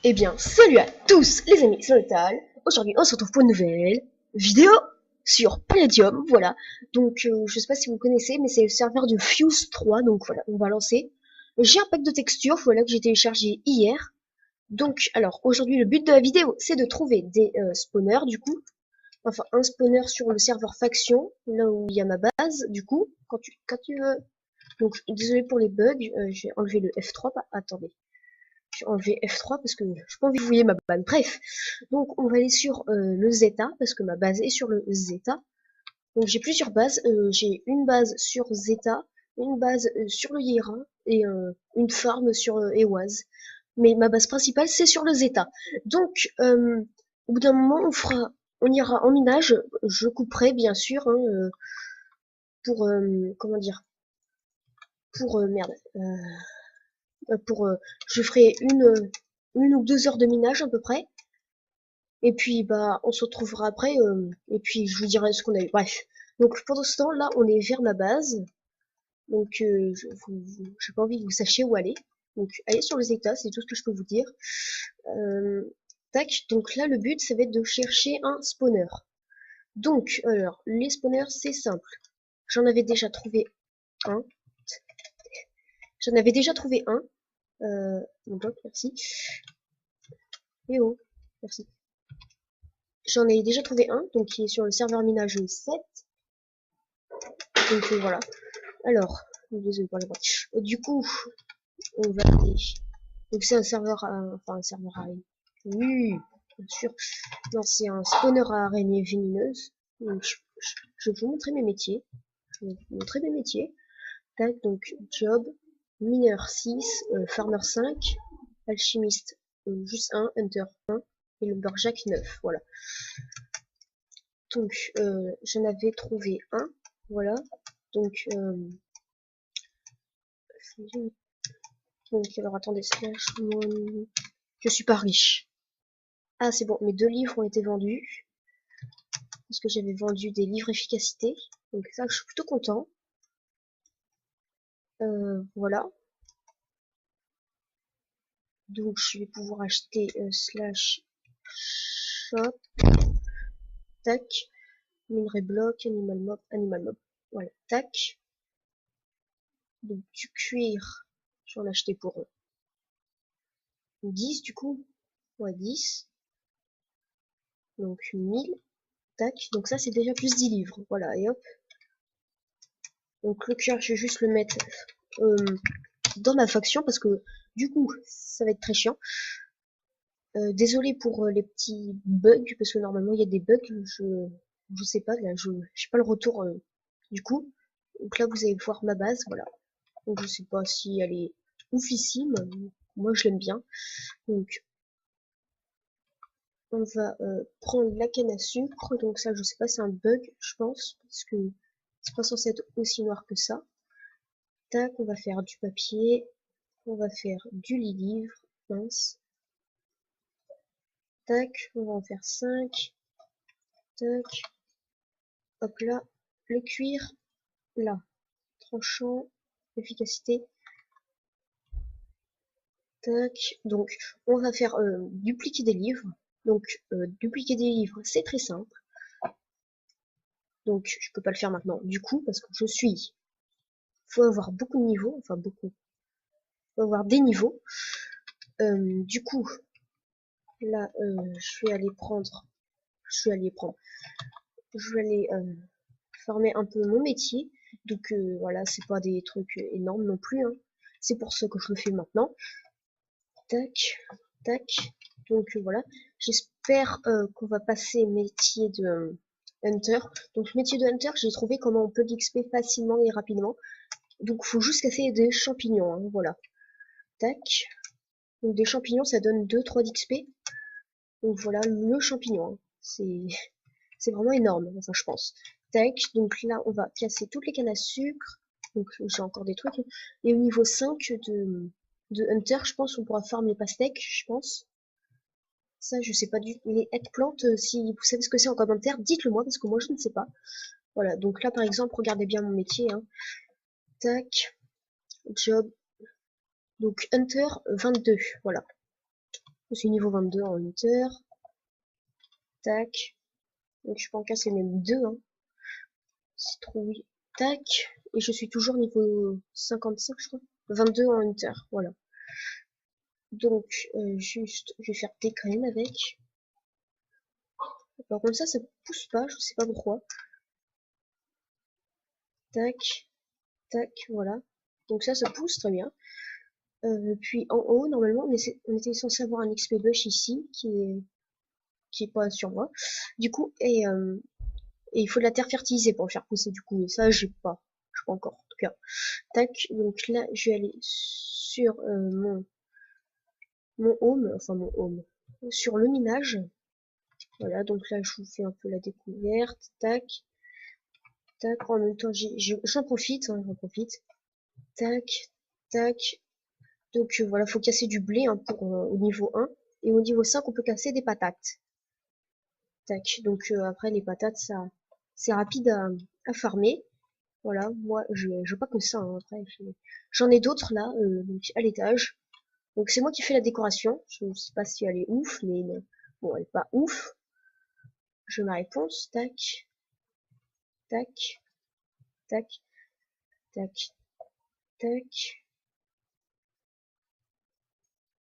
Eh bien, salut à tous les amis, c'est Total. Aujourd'hui, on se retrouve pour une nouvelle vidéo sur Palladium, voilà. Donc, je sais pas si vous connaissez, mais c'est le serveur de Fuse 3, donc voilà, on va lancer. J'ai un pack de textures, voilà, que j'ai téléchargé hier. Donc, alors, aujourd'hui, le but de la vidéo, c'est de trouver des spawners, du coup. Enfin, un spawner sur le serveur faction, là où il y a ma base, du coup, quand tu veux. Donc, désolé pour les bugs, j'ai enlevé le F3, attendez. J'ai enlevé F3 parce que je pas envie que vous voyez ma base. Bref, donc on va aller sur le Zeta parce que ma base est sur le Zeta. Donc j'ai plusieurs bases. J'ai une base sur Zeta, une base sur le Yera et une farm sur Ewaz. Mais ma base principale c'est sur le Zeta. Donc au bout d'un moment on ira en minage. Je couperai bien sûr hein, pour comment dire, pour merde. Pour je ferai une ou 2 heures de minage à peu près. Et puis bah on se retrouvera après et puis je vous dirai ce qu'on a eu. Bref. Donc pour l'instant là on est vers ma base. Donc j'ai pas envie que vous sachiez où aller. Donc allez sur les états, c'est tout ce que je peux vous dire. Euh, tac, donc là le but ça va être de chercher un spawner. Donc alors les spawners c'est simple. J'en avais déjà trouvé un. J'en avais déjà trouvé un. Mon bloc, merci. Et oh, merci. J'en ai déjà trouvé un, donc qui est sur le serveur minage 7. Donc voilà. Alors, désolé pour les voix. Du coup, on va aller. Donc c'est un serveur enfin un serveur araignée. Oui, bien sûr. Non, c'est un spawner à araignées vénéneuses. Donc je vais vous montrer mes métiers. Je vais vous montrer mes métiers. Tac, donc job, mineur 6, farmer 5, alchimiste juste 1, hunter 1 et lumberjack 9. Voilà. Donc j'en avais trouvé un. Voilà. Donc alors attendez, slash mon... Je suis pas riche. Ah c'est bon, mes 2 livres ont été vendus. Parce que j'avais vendu des livres efficacité. Donc ça, je suis plutôt content. Voilà. Donc je vais pouvoir acheter slash shop. Tac. Minerai bloc, animal mob, animal mob. Voilà, tac. Donc du cuir, je vais en acheter pour 10 du coup. Ouais, 10. Donc 1000. Tac. Donc ça, c'est déjà plus 10 livres. Voilà, et hop. Donc le cuir, je vais juste le mettre dans ma faction parce que du coup, ça va être très chiant. Désolé pour les petits bugs parce que normalement il y a des bugs. Je sais pas là, je j'ai pas le retour du coup. Donc là vous allez voir ma base, voilà. Donc je sais pas si elle est oufissime. Moi je l'aime bien. Donc on va prendre la canne à sucre. Donc ça je sais pas, c'est un bug je pense parce que c'est pas censé être aussi noir que ça. Tac, on va faire du papier. On va faire du lit-livre. Mince. Tac, on va en faire 5. Tac, hop là. Le cuir, là. Tranchant, efficacité. Tac. Donc, on va faire dupliquer des livres. Donc, dupliquer des livres, c'est très simple. Donc, je peux pas le faire maintenant. Du coup, parce que je suis... Faut avoir beaucoup de niveaux. Enfin, beaucoup. Faut avoir des niveaux. Du coup, là, je vais aller prendre... Je vais aller prendre... Je vais aller former un peu mon métier. Donc, voilà, c'est pas des trucs énormes non plus. Hein. C'est pour ça que je le fais maintenant. Tac, tac. Donc voilà, j'espère qu'on va passer métier de Hunter. Donc métier de Hunter, j'ai trouvé comment on peut l'XP facilement et rapidement. Donc faut juste casser des champignons, hein, voilà. Tac. Donc des champignons, ça donne 2-3 d'XP. Donc voilà, le champignon. Hein. C'est vraiment énorme, enfin je pense. Tac, donc là on va casser toutes les cannes à sucre. Donc j'ai encore des trucs. Et au niveau 5 de Hunter, je pense qu'on pourra farm les pastèques, je pense. Ça, je sais pas du tout. Les eggplant, si vous savez ce que c'est en commentaire, dites-le moi parce que moi je ne sais pas. Voilà, donc là par exemple, regardez bien mon métier. Hein. Tac, job. Donc Hunter 22, voilà. Je suis niveau 22 en Hunter. Tac. Donc je peux en casser même deux, hein. Citrouille. Tac. Et je suis toujours niveau 55, je crois. 22 en Hunter. Voilà. Donc, juste, je vais faire des graines avec. Alors comme ça pousse pas, je sais pas pourquoi. Tac, tac, voilà. Donc ça pousse très bien. Puis en haut, normalement, on était censé avoir un XP bush ici, qui est pas sur moi. Du coup, et il faut de la terre fertilisée pour le faire pousser, du coup. Et ça, j'ai pas. Je sais pas encore, en tout cas. Tac, donc là, je vais aller sur mon home, enfin mon home, sur le minage. Voilà, donc là, je vous fais un peu la découverte. Tac, tac, en même temps, j'en profite, hein, j'en profite. Tac, tac. Donc voilà, faut casser du blé, hein, pour au niveau 1. Et au niveau 5, on peut casser des patates. Tac, donc après les patates, ça c'est rapide à farmer. Voilà, moi je veux pas que ça, hein, après. J'en ai d'autres là, donc à l'étage. Donc c'est moi qui fais la décoration. Je ne sais pas si elle est ouf, mais bon, elle est pas ouf. Je ma réponse. Tac, tac, tac, tac, tac,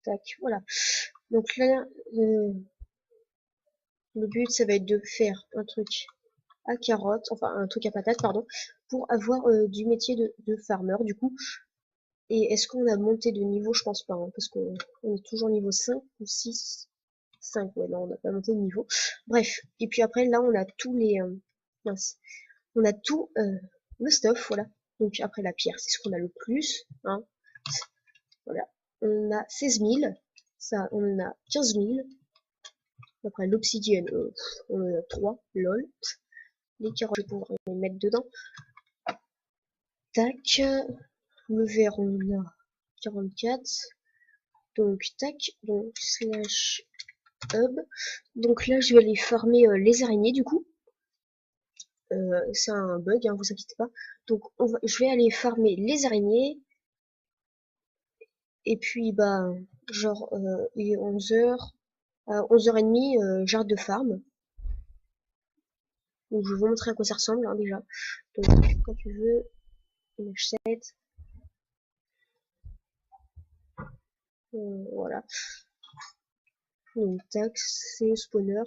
tac. Voilà. Donc là, le but, ça va être de faire un truc à carotte, enfin un truc à patate, pardon, pour avoir du métier de farmer, du coup. Et est-ce qu'on a monté de niveau? Je pense pas, hein, parce qu'on est toujours niveau 5 ou 6. 5, ouais, non, on n'a pas monté de niveau. Bref, et puis après, là, on a tous les... mince. On a tout le stuff, voilà. Donc après, la pierre, c'est ce qu'on a le plus, hein. Voilà. On a 16 000. Ça, on en a 15 000. Après, l'obsidienne, on en a 3, lol. Les carottes, je vais pouvoir les mettre dedans. Tac. Le verre, on a 44. Donc, tac. Donc, slash hub. Donc là, je vais aller farmer les araignées, du coup. C'est un bug, hein, vous inquiétez pas. Donc, je vais aller farmer les araignées. Et puis, bah, genre, il est 11h. À 11h30, j'arrête de farm. Donc, je vais vous montrer à quoi ça ressemble, hein, déjà. Donc, quand tu veux, image 7. Voilà. Donc, tac, c'est spawner.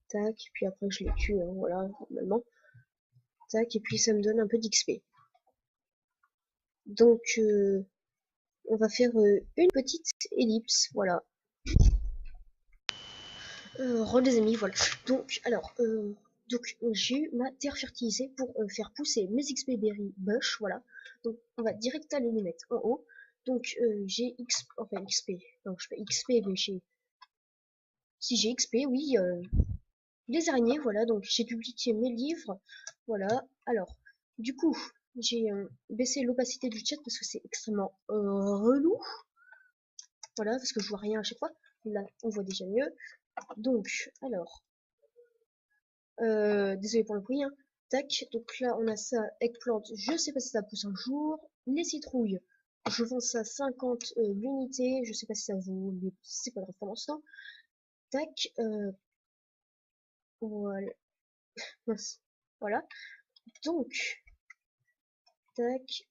Tac, puis après, je les tue, hein, voilà, normalement. Tac, et puis ça me donne un peu d'XP. Donc, on va faire une petite ellipse, voilà. Les amis, voilà. Donc, alors, j'ai eu ma terre fertilisée pour faire pousser mes XP Berry Bush, voilà. Donc, on va direct aller les mettre en haut. Donc, j'ai enfin XP, non, je fais XP, mais si j'ai XP, oui, les araignées, voilà. Donc, j'ai dupliqué mes livres, voilà. Alors, du coup, j'ai baissé l'opacité du chat parce que c'est extrêmement relou, voilà, parce que je vois rien à chaque fois. Là, on voit déjà mieux. Donc, alors, désolé pour le bruit, hein. Tac, donc là on a ça, eggplant, je sais pas si ça pousse un jour. Les citrouilles, je vends ça 50 l'unité, je sais pas si ça vaut, mais c'est pas grave pour l'instant. Tac, voilà. Mince. Voilà. Donc, tac.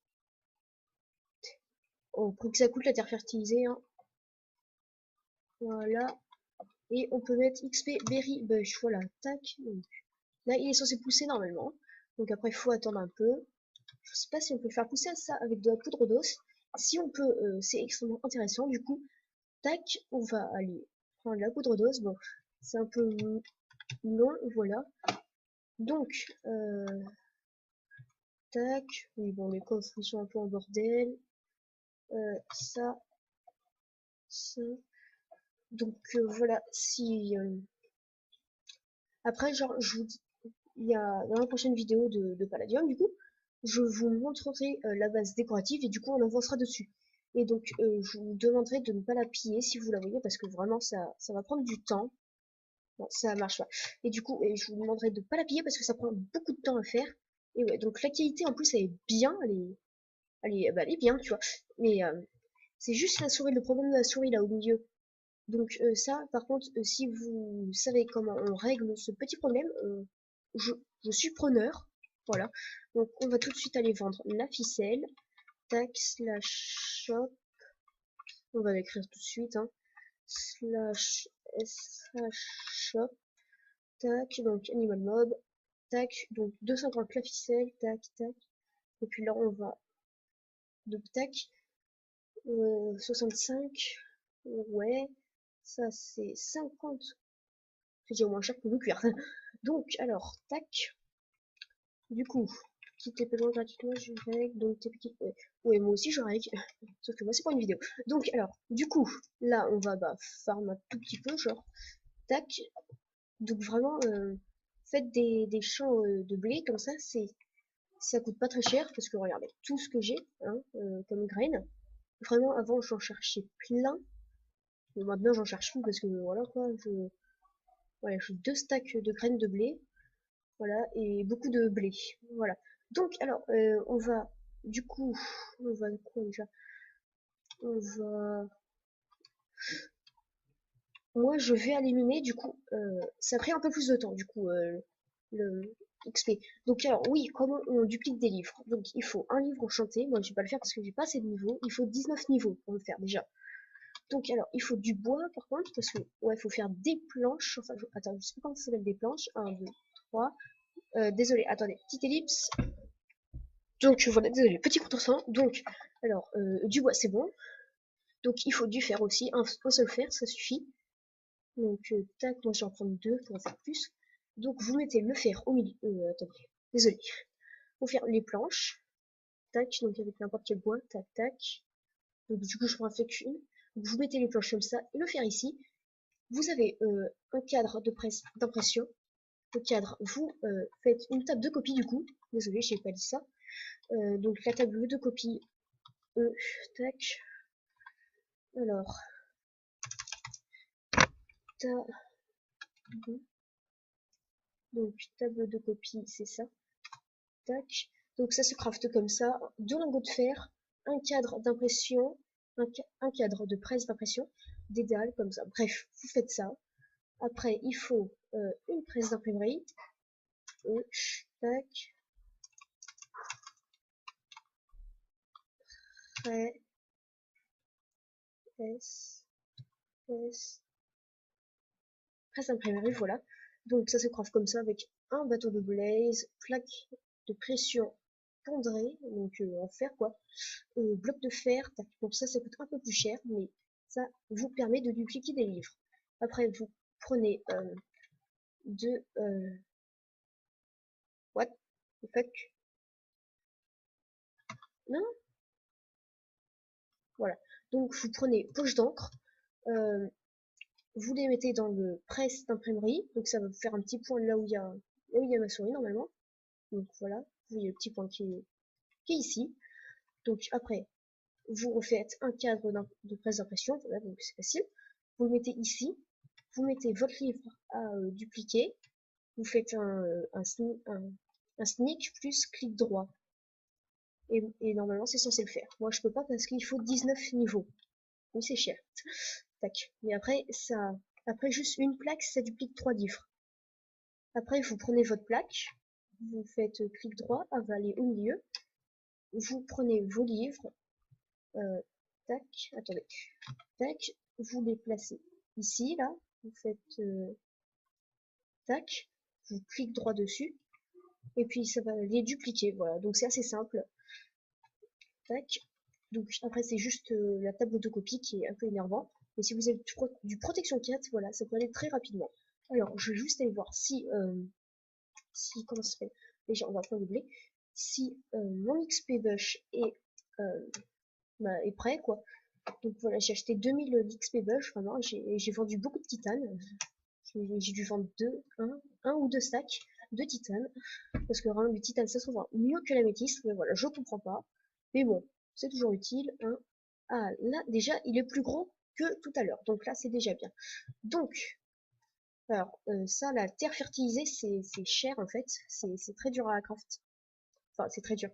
Oh, pour que ça coûte la terre fertilisée, hein. Voilà. Et on peut mettre XP Berry Bush, voilà. Tac. Donc, là il est censé pousser normalement. Donc après il faut attendre un peu. Je sais pas si on peut faire pousser ça avec de la poudre d'os. Si on peut, c'est extrêmement intéressant. Du coup, tac, on va aller prendre la poudre d'os. Bon, c'est un peu long, voilà. Donc, tac, oui, bon, les coffres ils sont un peu en bordel. Ça, ça. Donc voilà, si après, genre, je vous dis, il y a dans la prochaine vidéo de Palladium, du coup, je vous montrerai la base décorative et du coup, on avancera dessus. Et donc, je vous demanderai de ne pas la piller si vous la voyez parce que vraiment, ça va prendre du temps. Non, ça marche pas. Et du coup, je vous demanderai de ne pas la piller parce que ça prend beaucoup de temps à faire. Et ouais, donc la qualité en plus, elle est bien, bah, elle est bien, tu vois. Mais c'est juste la souris, le problème de la souris là au milieu. Donc ça, par contre, si vous savez comment on règle ce petit problème, je, je suis preneur. Voilà. Donc on va tout de suite aller vendre la ficelle. Tac, slash shop. On va l'écrire tout de suite. Hein. Slash shop. Tac, donc animal mob. Tac, donc 250 la ficelle. Tac, tac. Et puis là, on va. Donc tac. 65. Ouais. Ça, c'est 50. C'est déjà au moins cher que le cuir. Donc, alors, tac. Du coup, quitte les paiements gratuitement, je règle. Donc, t'es petit. Ouais, moi aussi, je règle. Sauf que moi, c'est pas une vidéo. Donc, alors, du coup, là, on va bah, farm un tout petit peu, genre, tac. Donc, vraiment, faites des champs de blé, comme ça coûte pas très cher, parce que regardez, tout ce que j'ai, hein, comme graines, vraiment, avant, j'en cherchais plein. Mais maintenant, j'en cherche plus, parce que voilà, quoi, voilà, j'ai 2 stacks de graines de blé. Voilà, et beaucoup de blé. Voilà. Donc, alors, on va, du coup, on va quoi déjà? On va, moi, je vais éliminer, du coup, ça a pris un peu plus de temps, du coup, le XP. Donc, alors, oui, comment on duplique des livres? Donc, il faut un livre enchanté. Moi, je vais pas le faire parce que j'ai pas assez de niveaux. Il faut 19 niveaux pour le faire, déjà. Donc, alors, il faut du bois, par contre, parce que, ouais, il faut faire des planches. Enfin, attends, je sais pas comment ça s'appelle des planches. Un, 2, 3. Désolé, attendez, petite ellipse. Donc voilà, désolé, petit contresens. Donc, alors, du bois, c'est bon. Donc il faut du fer aussi, un seul fer, ça suffit. Donc, tac, moi je vais en prendre 2 pour en faire plus. Donc vous mettez le fer au milieu. Attendez, désolé. Faut faire les planches. Tac, donc avec n'importe quel bois, tac, tac. Donc du coup, je prends un fait qu'une. Donc vous mettez les planches comme ça, et le fer ici. Vous avez un cadre de presse d'impression. Le cadre, vous faites une table de copie du coup. Désolé, j'ai pas dit ça. Donc la table de copie, tac. Alors, table, donc table de copie, c'est ça. Tac. Donc ça se crafte comme ça. 2 lingots de fer, un cadre d'impression, un cadre de presse d'impression, des dalles comme ça. Bref, vous faites ça. Après, il faut une presse d'imprimerie. Tac. Presse, presse d'imprimerie, voilà. Donc ça se crafte comme ça avec un bateau de blaze, plaque de pression pondrée, donc en fer quoi, bloc de fer, tac. Bon ça coûte un peu plus cher, mais ça vous permet de dupliquer des livres. Après vous prenez deux what the fuck, non, voilà. Donc vous prenez poche d'encre, euh, vous les mettez dans le presse d'imprimerie, donc ça va vous faire un petit point là où il y a ma souris normalement. Donc voilà, vous voyez le petit point qui est ici. Donc après, vous refaites un cadre de presse d'impression, voilà, donc c'est facile. Vous le mettez ici, vous mettez votre livre à dupliquer, vous faites un sneak plus clic droit. Et normalement c'est censé le faire. Moi je peux pas parce qu'il faut 19 niveaux. Oui c'est cher. Tac. Mais après ça. Après juste une plaque, ça duplique 3 livres. Après vous prenez votre plaque, vous faites clic droit, avaler au milieu, vous prenez vos livres, tac, attendez, tac, vous les placez ici, là, vous faites tac, vous cliquez droit dessus, et puis ça va les dupliquer, voilà, donc c'est assez simple, tac, donc après c'est juste la table de copie qui est un peu énervant, mais si vous avez du protection 4, voilà, ça peut aller très rapidement. Alors, je vais juste aller voir comment ça s'appelle, déjà on va prendre le blé, si mon XP bush est prêt, quoi. Donc voilà, j'ai acheté 2000 XP bush, vraiment, j'ai vendu beaucoup de titane. J'ai dû vendre un ou deux stacks de titane. Parce que vraiment, le titane, ça se vend mieux que la métisse. Mais voilà, je comprends pas. Mais bon, c'est toujours utile. Hein. Ah, là, déjà, il est plus gros que tout à l'heure. Donc là, c'est déjà bien. Donc, alors, ça, la terre fertilisée, c'est cher, en fait. C'est très dur à craft. Enfin, c'est très dur.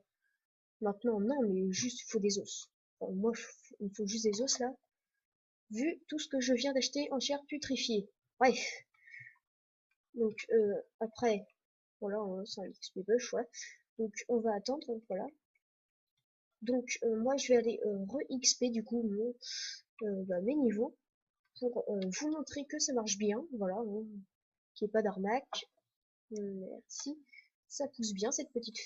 Maintenant, non, mais juste, il faut des os. Enfin, moi, il me faut juste des os, là. vu tout ce que je viens d'acheter en chair putréfiée. Bref, donc après, voilà, hein, c'est un XP push, ouais. Donc on va attendre, voilà. Donc moi je vais aller re-XP du coup mes niveaux pour vous montrer que ça marche bien, voilà, hein, qu'il n'y ait pas d'arnaque. Merci. Ça pousse bien cette petite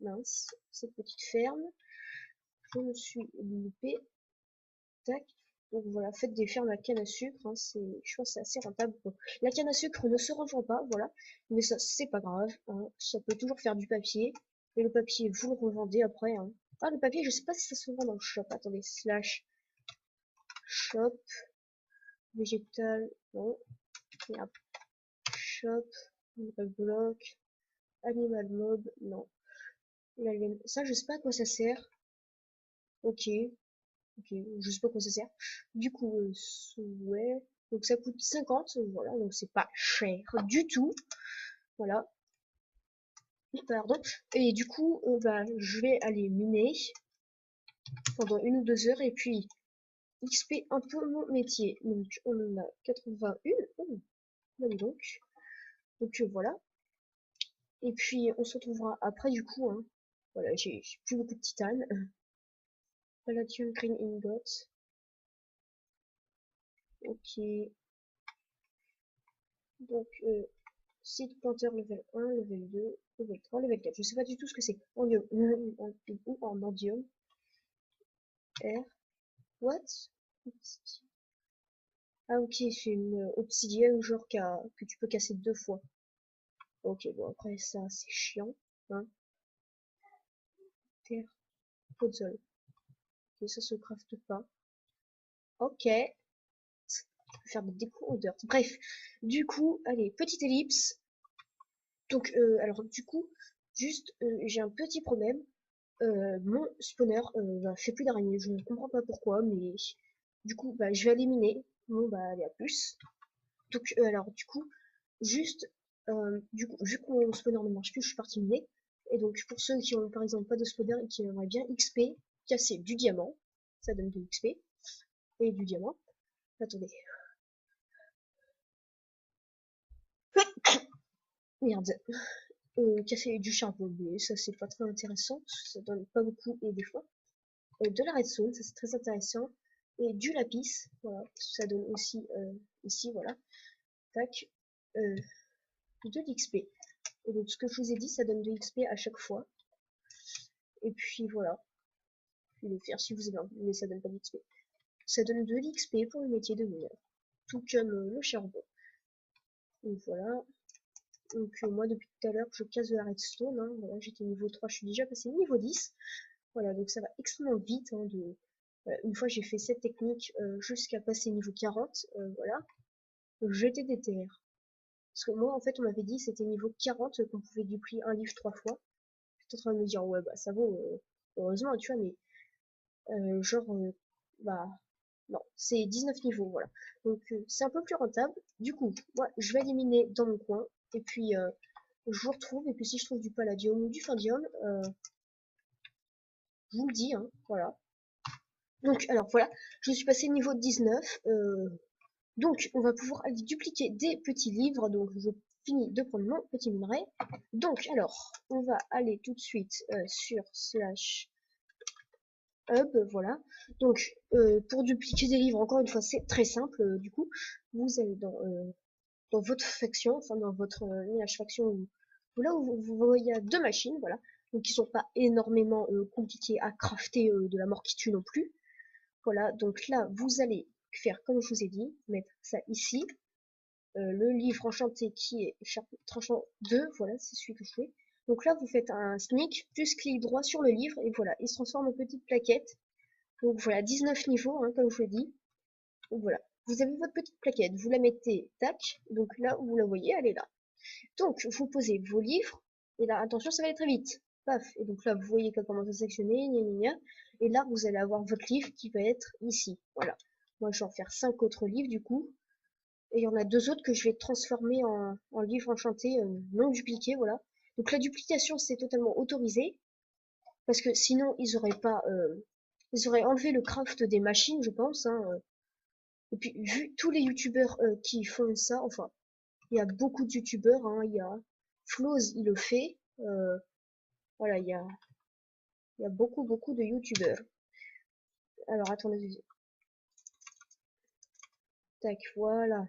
mince, cette petite ferme. Je me suis loupé. Tac. Donc voilà, faites des fermes à canne à sucre, hein, je pense que c'est assez rentable. Bon, la canne à sucre ne se revend pas, voilà, mais ça c'est pas grave, hein, ça peut toujours faire du papier. Et le papier, vous le revendez après. Hein. Ah, le papier, je sais pas si ça se vend dans le shop. Attendez, slash shop, végétal, non, merde, shop, animal block, animal mob, non. Ça, je sais pas à quoi ça sert. Ok, ok, je sais pas à quoi ça sert. Du coup, ouais, donc ça coûte 50, voilà, donc c'est pas cher du tout. Voilà, pardon. Et du coup, bah, je vais aller miner pendant 1 ou 2 heures et puis XP un peu mon métier. Donc on en a 81. Oh, allez donc. Donc voilà. Et puis on se retrouvera après du coup. Hein. Voilà, j'ai plus beaucoup de titane. Palladium Green Ingot. Ok. Donc Seed Planter level 1, level 2, level 3, level 4. Je sais pas du tout ce que c'est. En Endium. R. What? Ah ok, c'est une obsidienne genre que tu peux casser 2 fois. Ok, bon après ça c'est chiant. Hein. Terre, puzzle. Ok, ça se crafte pas. Ok, faire des décos en dirt. Bref, du coup, allez, petite ellipse. Donc, alors du coup, juste, j'ai un petit problème. Mon spawner fait plus d'araignées. Je ne comprends pas pourquoi, mais du coup, bah, je vais éliminer. Bon, bah, allez, à plus. Donc, alors, du coup, juste, du coup, vu que mon spawner ne marche plus, je suis parti miner. Et donc, pour ceux qui ont par exemple pas de spawner et qui aimeraient bien XP, casser du diamant, ça donne de XP, et du diamant. Attendez. Merde. Casser du charbon, mais ça c'est pas très intéressant, ça donne pas beaucoup et des fois. De la redstone, ça c'est très intéressant. Et du lapis, voilà, ça donne aussi ici, voilà. Tac. Euh, de l'XP. Et donc ce que je vous ai dit, ça donne de l'XP à chaque fois. Et puis voilà. Je vais le faire si vous avez envie, mais ça donne pas d'XP. Ça donne de l'XP pour le métier de mineur. Tout comme le charbon. Donc voilà. Donc moi depuis tout à l'heure je casse de la redstone, hein. Voilà, j'étais niveau 3, je suis déjà passé niveau 10. Voilà, donc ça va extrêmement vite. Hein, une fois j'ai fait cette technique jusqu'à passer niveau 40, voilà, jeter des terres. Parce que moi en fait on m'avait dit c'était niveau 40 qu'on pouvait duplier un livre 3 fois. J'étais en train de me dire ouais bah ça vaut, heureusement tu vois, mais bah non, c'est 19 niveaux, voilà. Donc c'est un peu plus rentable. Du coup, moi je vais éliminer dans mon coin, et puis je vous retrouve, et puis si je trouve du palladium ou du fandium, je vous le dis, hein, voilà. Donc, alors voilà, je suis passé niveau 19. Donc, on va pouvoir aller dupliquer des petits livres. Donc, je finis de prendre mon petit minerai. Donc, alors, on va aller tout de suite sur slash hub, voilà. Donc, pour dupliquer des livres, encore une fois, c'est très simple. Du coup, vous allez dans votre faction, enfin dans votre faction, là où vous voyez il y a 2 machines, voilà. Donc, qui sont pas énormément compliquées à crafter de la mort qui tue non plus. Voilà, donc là, vous allez faire comme je vous ai dit, mettre ça ici. Le livre enchanté qui est chapitre tranchant 2, voilà, c'est celui que je fais. Donc là, vous faites un sneak, plus clic droit sur le livre, et voilà, il se transforme en petite plaquette. Donc voilà, 19 niveaux, hein, comme je vous l'ai dit. Donc voilà, vous avez votre petite plaquette, vous la mettez, tac, donc là où vous la voyez, elle est là. Donc, vous posez vos livres, et là, attention, ça va aller très vite. Paf, et donc là, vous voyez qu'elle commence à sectionner, gna gna gna, et là, vous allez avoir votre livre qui va être ici. Voilà. Moi, je vais en faire 5 autres livres, du coup, et il y en a 2 autres que je vais transformer en livres enchantés non dupliqués, voilà. Donc la duplication, c'est totalement autorisé, parce que sinon, ils auraient pas... ils auraient enlevé le craft des machines, je pense, hein, Et puis, vu tous les youtubeurs qui font ça, enfin, il y a beaucoup de youtubeurs, hein, il y a Floz, il le fait. Voilà, il y a beaucoup de youtubeurs. Alors, attendez. Tac, voilà.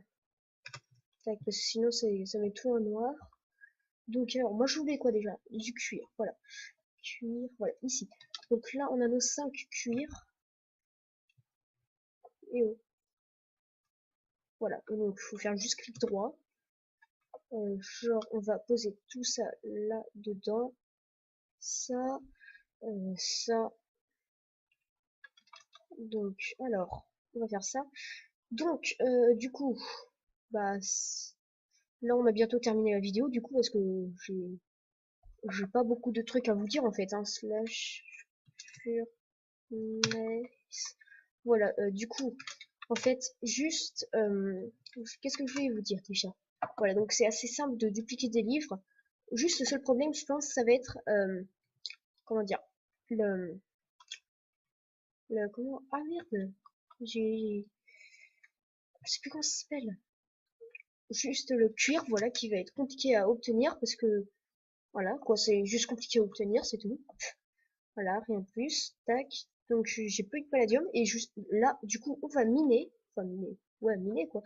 Tac, parce que sinon, ça met tout en noir. Donc, alors, moi, je voulais quoi déjà? Du cuir, voilà. Cuir, voilà, ici. Donc là, on a nos 5 cuirs. Et voilà, et donc, il faut faire juste clic droit. Genre, on va poser tout ça là-dedans. Ça, ça. Donc, alors, on va faire ça. Donc, du coup, bah, là, on a bientôt terminé la vidéo, du coup, parce que j'ai pas beaucoup de trucs à vous dire, en fait, hein. Slash, furnace. Voilà, du coup, en fait, juste, qu'est-ce que je voulais vous dire déjà? Voilà, donc c'est assez simple de dupliquer des livres. Juste le seul problème, je pense, ça va être, comment dire, le, comment, ah merde, j'ai, je sais plus comment ça s'appelle. Juste le cuir, voilà, qui va être compliqué à obtenir parce que, voilà, quoi, c'est juste compliqué à obtenir, c'est tout. Voilà, rien de plus. Tac. Donc j'ai plus de palladium et juste là, du coup, on va miner. Enfin miner. Ouais, miner quoi.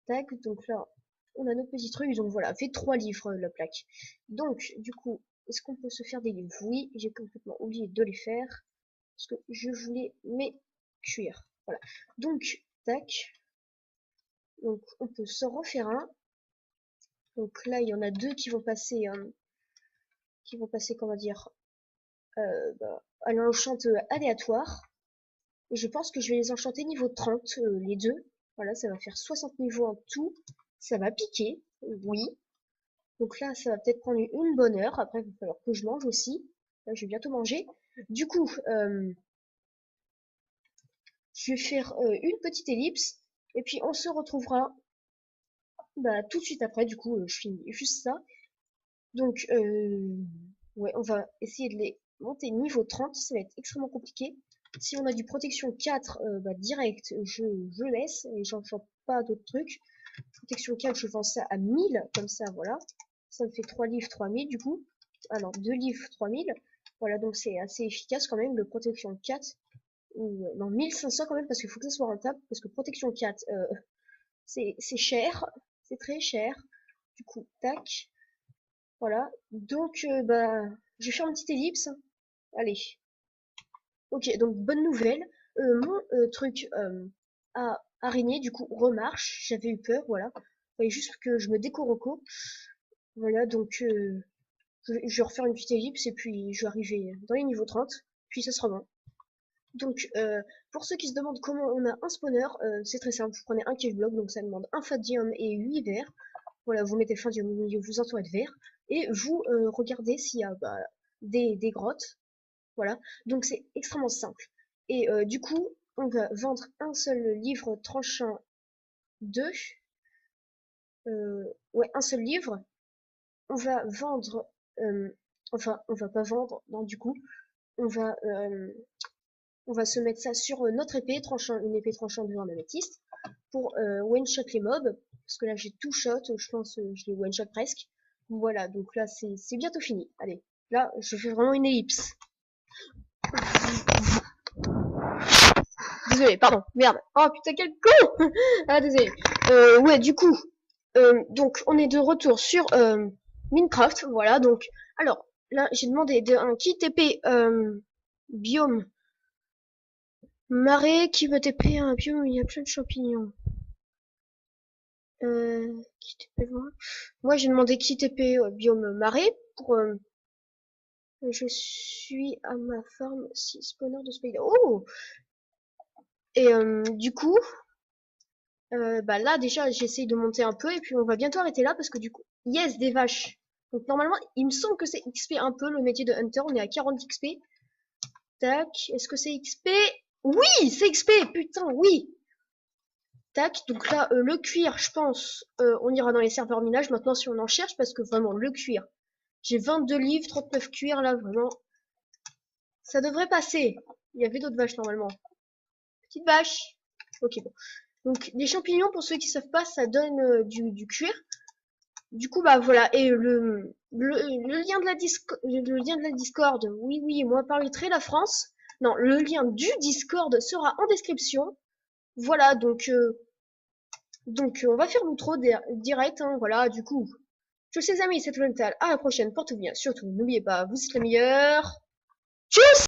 Tac. Donc là, on a nos petits trucs. Donc voilà, fait 3 livres la plaque. Donc du coup, est-ce qu'on peut se faire des livres? Oui, j'ai complètement oublié de les faire parce que je voulais mes cuirs. Voilà. Donc tac. Donc on peut se refaire un. Donc là, il y en a deux qui vont passer, comment dire, à l'enchante aléatoire. Et je pense que je vais les enchanter niveau 30, les deux. Voilà, ça va faire 60 niveaux en tout. Ça va piquer, oui. Donc là, ça va peut-être prendre une bonne heure. Après, il va falloir que je mange aussi. Là, je vais bientôt manger. Du coup, je vais faire une petite ellipse. Et puis, on se retrouvera bah, tout de suite après. Du coup, je finis juste ça. Donc, ouais, on va essayer de les monter niveau 30. Ça va être extrêmement compliqué. Si on a du protection 4, bah, direct, je laisse et j'en chante pas d'autres trucs. Protection 4, je vends ça à 1000, comme ça, voilà. Ça me fait 3 livres 3000 du coup. Ah non, 2 livres 3000. Voilà, donc c'est assez efficace quand même, le protection 4. Ou, non, 1500 quand même, parce qu'il faut que ça soit rentable, parce que protection 4, c'est cher, c'est très cher. Du coup, tac. Voilà. Donc, bah, je vais faire une petite ellipse. Allez. Ok, donc bonne nouvelle. Mon truc à araignée, du coup, remarche. J'avais eu peur, voilà. Il fallait juste que je me décoroco. Voilà, donc je vais refaire une petite ellipse et puis je vais arriver dans les niveaux 30. Puis ça sera bon. Donc, pour ceux qui se demandent comment on a un spawner, c'est très simple. Vous prenez un cave block, donc ça demande un fadium et 8 verres. Voilà, vous mettez le fadium au milieu, vous entourez de verre. Et vous regardez s'il y a bah, des grottes. Voilà, donc c'est extrêmement simple. Et du coup, on va vendre un seul livre tranchant 2. Ouais, un seul livre. On va vendre, enfin, on va pas vendre, non, du coup, on va, euh, on va se mettre ça sur notre épée, tranchant, une épée tranchant de un améthyste, pour one-shot les mobs, parce que là j'ai tout shot, je pense, je les one-shot presque. Voilà, donc là c'est bientôt fini. Allez, là je fais vraiment une ellipse. Désolé, pardon, merde. Oh putain, quel con. Ah, désolé. Ouais, du coup, donc on est de retour sur Minecraft, voilà. Donc, alors, là, j'ai demandé un qui TP biome marais, qui veut TP un biome où il y a plein de champignons. Qui TP moi? Moi, j'ai demandé qui TP biome marais pour... je suis à ma farm 6 spawner de spider. Oh. Et du coup, bah là déjà j'essaye de monter un peu et puis on va bientôt arrêter là parce que du coup, yes, des vaches. Donc normalement, il me semble que c'est XP un peu le métier de Hunter, on est à 40 XP. Tac, est-ce que c'est XP? Oui, c'est XP, putain, oui. Tac, donc là, le cuir, je pense, on ira dans les serveurs minage maintenant si on en cherche parce que vraiment, le cuir. J'ai 22 livres, 39 cuirs là, vraiment. Ça devrait passer. Il y avait d'autres vaches normalement. Petite vache. Ok, bon. Donc les champignons, pour ceux qui savent pas, ça donne du cuir. Du coup, bah voilà, et le lien de la Discord, oui, oui, moi parlerai la France. Non, le lien du Discord sera en description. Voilà, donc on va faire l'outro direct, hein, voilà, du coup. Je sais, les amis, c'est Mental. À la prochaine, portez-vous bien. Surtout, n'oubliez pas, vous êtes les meilleurs. Tchuss!